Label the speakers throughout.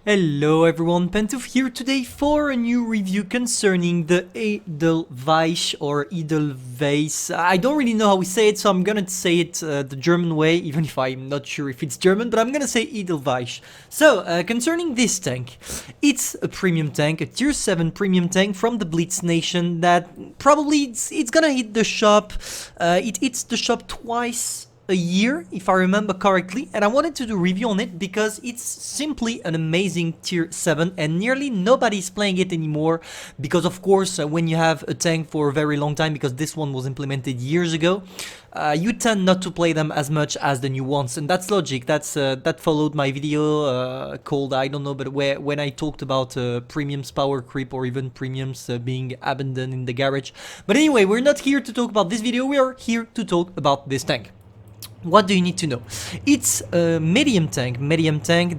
Speaker 1: Hello everyone, Pantoufleee here today for a new review concerning the Edelweiss or Edelweiss. I don't really know how we say it, so I'm gonna say it the German way, even if I'm not sure if it's German, but I'm gonna say Edelweiss. So, concerning this tank, it's a premium tank, a tier 7 premium tank from the Blitz Nation that probably it's gonna hit the shop. It hits the shop twice a year, if I remember correctly, and I wanted to do a review on it because it's simply an amazing tier 7 and nearly nobody's playing it anymore because of course when you have a tank for a very long time, because this one was implemented years ago, you tend not to play them as much as the new ones, and that's logic. That followed my video called, I don't know, but when I talked about premiums power creep or even premiums being abandoned in the garage. But anyway, we're not here to talk about this video, we are here to talk about this tank. What do you need to know? It's a medium tank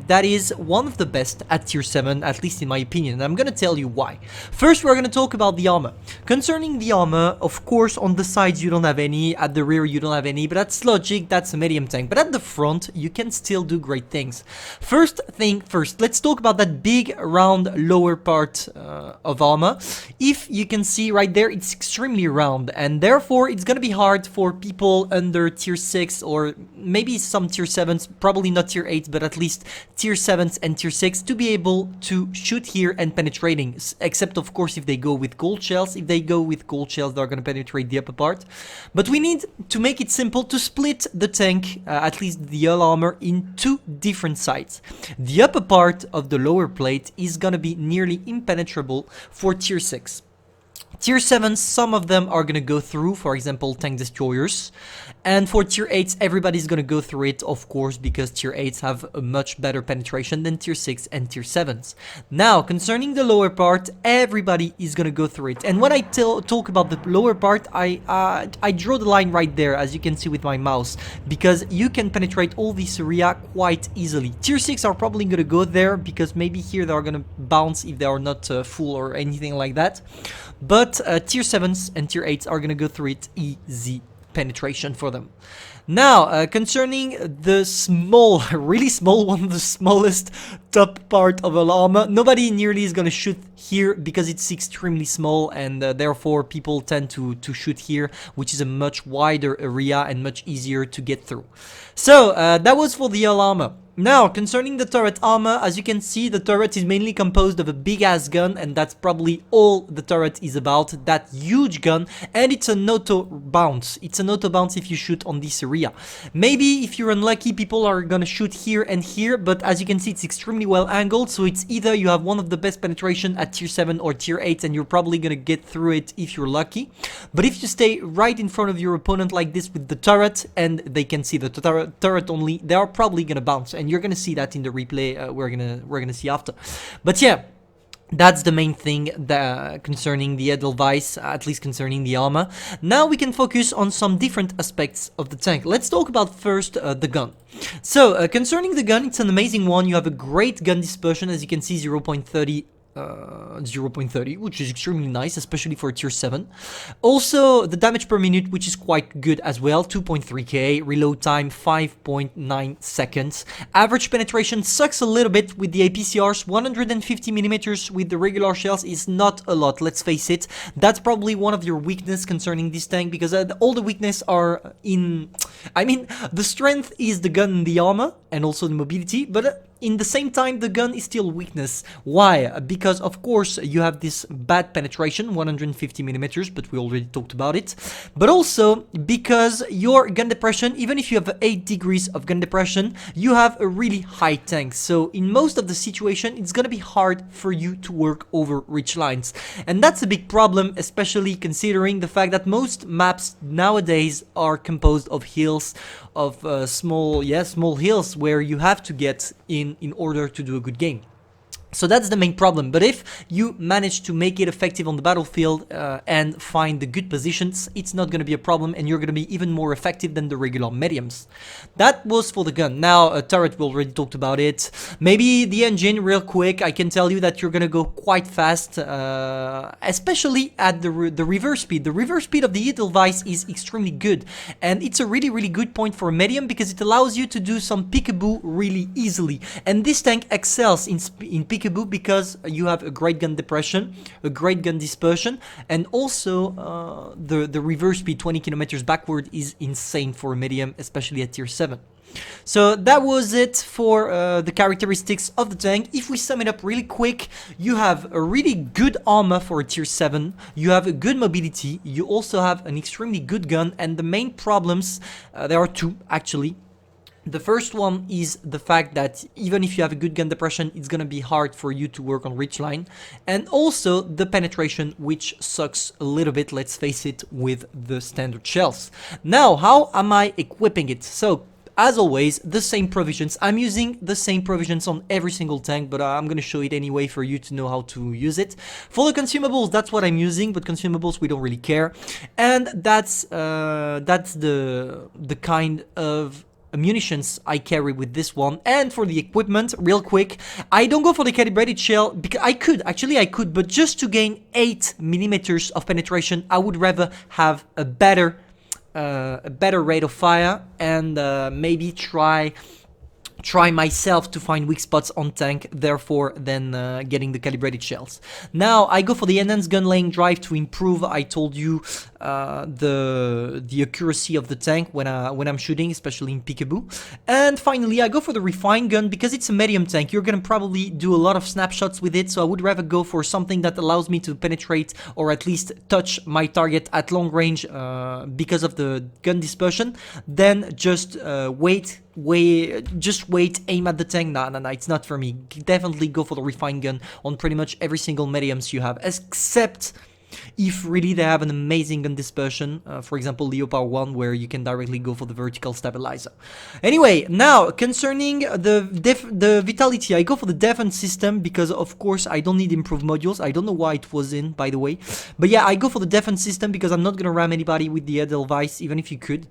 Speaker 1: that is one of the best at tier 7, at least in my opinion, and I'm gonna tell you why. First, we're gonna talk about the armor. Concerning the armor, of course, on the sides you don't have any, at the rear you don't have any, but that's logic, that's a medium tank. But at the front, you can still do great things. First thing first, let's talk about that big, round, lower part of armor. If you can see right there, it's extremely round, and therefore it's gonna be hard for people under tier 6 or maybe some tier 7s, probably not tier 8, but at least tier 7s and tier 6 to be able to shoot here and penetrating, except of course if they go with gold shells. If they go with gold shells, they're gonna penetrate the upper part. But we need to make it simple to split the tank, at least the hull armor, in two different sides. The upper part of the lower plate is gonna be nearly impenetrable for tier 6. Tier 7s, some of them are gonna go through, for example, tank destroyers. And for tier 8s, everybody's gonna go through it, of course, because tier 8s have a much better penetration than tier 6 and tier 7s. Now, concerning the lower part, everybody is gonna go through it. And when I talk about the lower part, I draw the line right there, as you can see with my mouse, because you can penetrate all this area quite easily. Tier 6 are probably gonna go there, because maybe here they are gonna bounce if they are not full or anything like that. But tier 7s and tier 8s are gonna go through it easy penetration for them. Now, concerning the small, really small, one of the smallest top part of a armor, nobody nearly is gonna shoot here because it's extremely small, and therefore people tend to shoot here, which is a much wider area and much easier to get through. So that was for the hull armor. Now, concerning the turret armor, as you can see, the turret is mainly composed of a big-ass gun, and that's probably all the turret is about, that huge gun, and it's an auto bounce. It's an auto bounce if you shoot on this area. Maybe if you're unlucky, people are gonna shoot here and here, but as you can see, it's extremely well angled, so it's either you have one of the best penetration at tier 7 or tier 8, and you're probably gonna get through it if you're lucky. But if you stay right in front of your opponent like this with the turret, and they can see the turret only, they are probably gonna bounce, and you're gonna see that in the replay we're gonna see after. But yeah, that's the main thing concerning the Edelweiss, at least concerning the armor. Now we can focus on some different aspects of the tank. Let's talk about first the gun. So concerning the gun, it's an amazing one. You have a great gun dispersion, as you can see, 0.30, which is extremely nice, especially for tier 7. Also, the damage per minute, which is quite good as well, 2.3k, reload time 5.9 seconds. Average penetration sucks a little bit with the APCRs. 150mm with the regular shells is not a lot, let's face it. That's probably one of your weaknesses concerning this tank, because all the weaknesses are in... I mean, the strength is the gun and the armor, and also the mobility, but in the same time, the gun is still weakness. Why? Because, of course, you have this bad penetration, 150mm, but we already talked about it. But also, because your gun depression, even if you have 8 degrees of gun depression, you have a really high tank. So, in most of the situation, it's gonna be hard for you to work over ridge lines. And that's a big problem, especially considering the fact that most maps nowadays are composed of hills, of small hills where you have to get in order to do a good game. So that's the main problem. But if you manage to make it effective on the battlefield and find the good positions, it's not going to be a problem, and you're going to be even more effective than the regular mediums. That was for the gun. Now, a turret, we already talked about it. Maybe the engine, real quick, I can tell you that you're going to go quite fast, especially at the reverse speed. The reverse speed of the Edelweiss is extremely good, and it's a really, really good point for a medium because it allows you to do some peekaboo really easily. And this tank excels in peekaboo because you have a great gun depression, a great gun dispersion, and also the reverse speed 20 kilometers backward is insane for a medium, especially at tier 7. So that was it for the characteristics of the tank. If we sum it up really quick, you have a really good armor for a tier 7, you have a good mobility, you also have an extremely good gun, and the main problems, there are two actually. The first one is the fact that even if you have a good gun depression, it's gonna be hard for you to work on reach line. And also the penetration, which sucks a little bit, let's face it, with the standard shells. Now, how am I equipping it? So, as always, the same provisions. I'm using the same provisions on every single tank, but I'm gonna show it anyway for you to know how to use it. For the consumables, that's what I'm using, but consumables we don't really care. And that's the kind of munitions I carry with this one. And for the equipment, real quick, I don't go for the calibrated shell because I could, but just to gain 8 millimeters of penetration, I would rather have a better rate of fire and maybe try myself to find weak spots on tank, therefore then getting the calibrated shells. Now I go for the enhanced gun laying drive to improve, I told you, the accuracy of the tank when I'm shooting, especially in peekaboo. And finally I go for the refined gun because it's a medium tank. You're gonna probably do a lot of snapshots with it, so I would rather go for something that allows me to penetrate or at least touch my target at long range because of the gun dispersion, than just wait, aim at the tank. Nah, it's not for me. Definitely go for the refined gun on pretty much every single mediums you have, except if really they have an amazing gun dispersion, for example Leopard 1, where you can directly go for the vertical stabilizer. Anyway, now concerning the vitality, I go for the defense system because of course I don't need improved modules. I don't know why it was in, by the way, but yeah, I go for the defense system because I'm not gonna ram anybody with the Edelweiss, even if you could.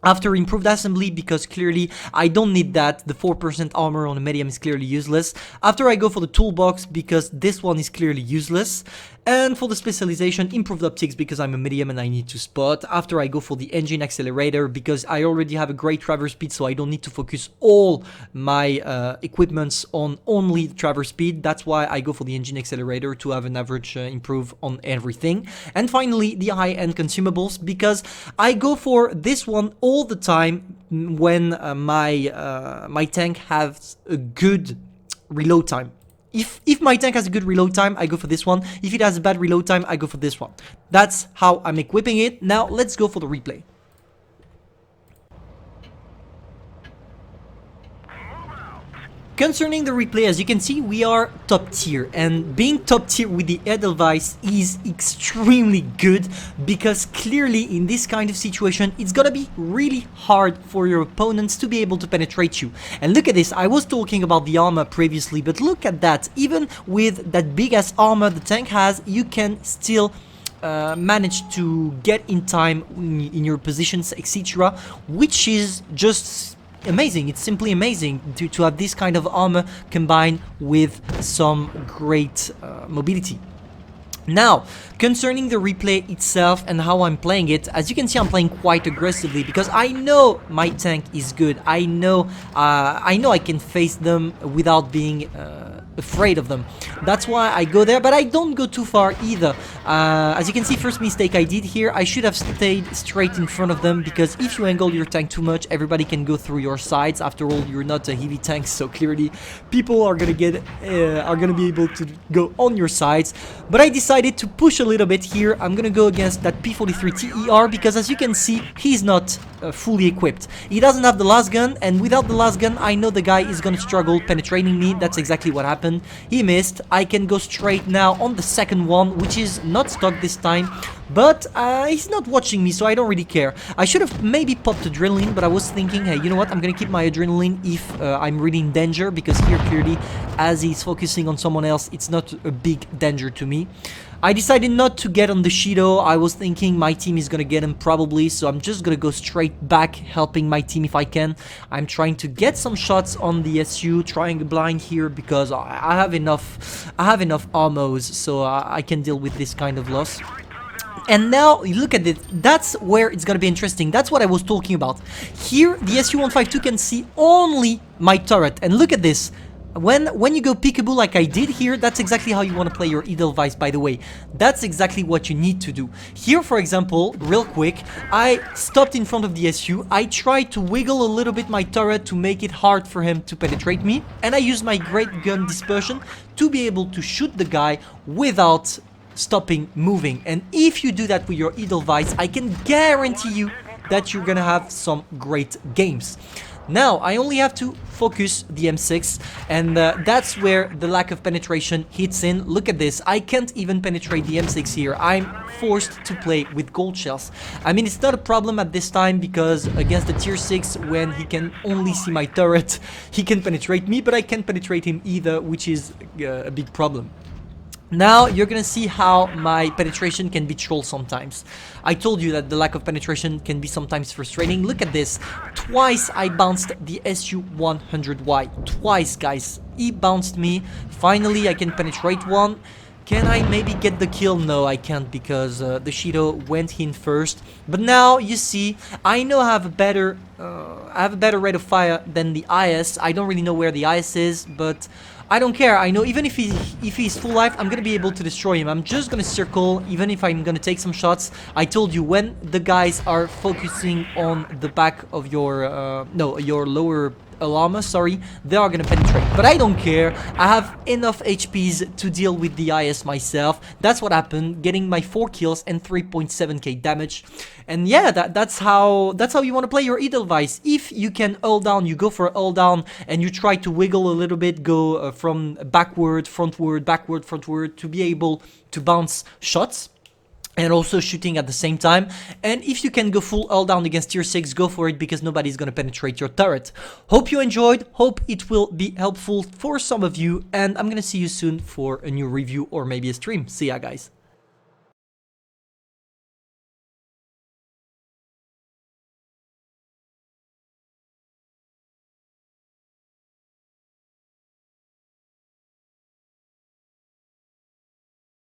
Speaker 1: After improved assembly, because clearly I don't need that. The 4% armor on a medium is clearly useless. After I go for the toolbox because this one is clearly useless. And for the specialization, improved optics because I'm a medium and I need to spot. After I go for the engine accelerator because I already have a great traverse speed, so I don't need to focus all my equipments on only the traverse speed. That's why I go for the engine accelerator to have an average improve on everything. And finally, the high-end consumables because I go for this one all the time when my tank has a good reload time. If my tank has a good reload time, I go for this one. If it has a bad reload time, I go for this one. That's how I'm equipping it. Now let's go for the replay. Concerning the replay, as you can see, we are top tier, and being top tier with the Edelweiss is extremely good because clearly in this kind of situation it's gonna be really hard for your opponents to be able to penetrate you. And look at this, I was talking about the armor previously, but look at that. Even with that big ass armor the tank has, you can still manage to get in time in your positions, etc., which is just amazing. It's simply amazing to have this kind of armor combined with some great mobility. Now, concerning the replay itself and how I'm playing it, as you can see, I'm playing quite aggressively because I know my tank is good. I know I can face them without being afraid of them. That's why I go there, but I don't go too far either. As you can see, first mistake I did here, I should have stayed straight in front of them because if you angle your tank too much, everybody can go through your sides. After all, you're not a heavy tank, so clearly people are gonna be able to go on your sides. But I decided to push a little bit here. I'm gonna go against that P43 TER because as you can see, he's not fully equipped. He doesn't have the last gun, and without the last gun, I know the guy is gonna struggle penetrating me. That's exactly what happened. happened. He missed. I can go straight now on the second one, which is not stuck this time. But he's not watching me, so I don't really care. I should have maybe popped adrenaline, but I was thinking, hey, you know what? I'm gonna keep my adrenaline if I'm really in danger, because here clearly, as he's focusing on someone else, it's not a big danger to me. I decided not to get on the Shido. I was thinking my team is gonna get him probably, so I'm just gonna go straight back, helping my team if I can. I'm trying to get some shots on the SU, trying a blind here because I have enough ammos, so I can deal with this kind of loss. And now, look at it, that's where it's gonna be interesting. That's what I was talking about. Here, the SU-152 can see only my turret. And look at this. When you go peekaboo like I did here, that's exactly how you want to play your Edelweiss, by the way. That's exactly what you need to do. Here, for example, real quick, I stopped in front of the SU. I tried to wiggle a little bit my turret to make it hard for him to penetrate me. And I used my great gun dispersion to be able to shoot the guy without stopping moving. And if you do that with your Edelweiss, I can guarantee you that you're gonna have some great games. Now I only have to focus the M6, and that's where the lack of penetration hits in. Look at this, I can't even penetrate the M6 here. I'm forced to play with gold shells. I mean, it's not a problem at this time because against the tier 6, when he can only see my turret, he can penetrate me, but I can't penetrate him either, which is a big problem. Now you're gonna see how my penetration can be troll sometimes. I told you that the lack of penetration can be sometimes frustrating. Look at this. Twice I bounced the SU-100Y. Twice, guys. He bounced me. Finally, I can penetrate one. Can I maybe get the kill? No, I can't because the Shido went in first. But now you see, I know I have a better rate of fire than the IS. I don't really know where the IS is, but I don't care. I know even if he's full life, I'm gonna be able to destroy him. I'm just gonna circle, even if I'm gonna take some shots. I told you, when the guys are focusing on the back of your your lower Alama, sorry, they are gonna penetrate, but I don't care. I have enough HPs to deal with the IS myself. That's what happened, getting my 4 kills and 3.7k damage. And yeah, that's how you want to play your Edelweiss. If you can ult down, you go for ult down and you try to wiggle a little bit, go from backward, frontward, backward, frontward, to be able to bounce shots and also shooting at the same time. And if you can go full ult down against tier 6, go for it, because nobody's gonna penetrate your turret. Hope you enjoyed, hope it will be helpful for some of you, and I'm gonna see you soon for a new review or maybe a stream. See ya, guys.